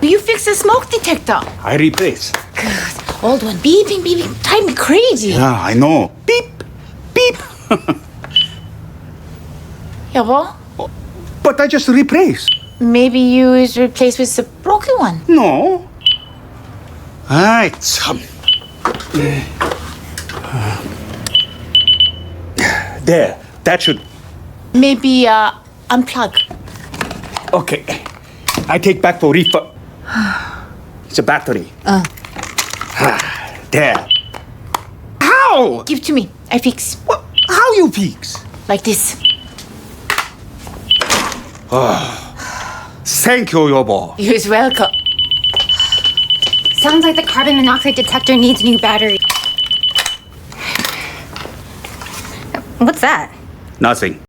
You fix the smoke detector. I replace. Good. Old one beeping, beeping, drive me crazy. Yeah, I know. Beep, beep. 여보, But I just replace. maybe you is replaced with the broken one. No. 아이 참. There, that should. Maybe unplug. Okay. I take back for refurb. It's a battery. There. How? Give to me. I fix. What? How you fix? Like this. Thank you, 여보. You're welcome. Sounds like the carbon monoxide detector needs a new battery. What's that? Nothing.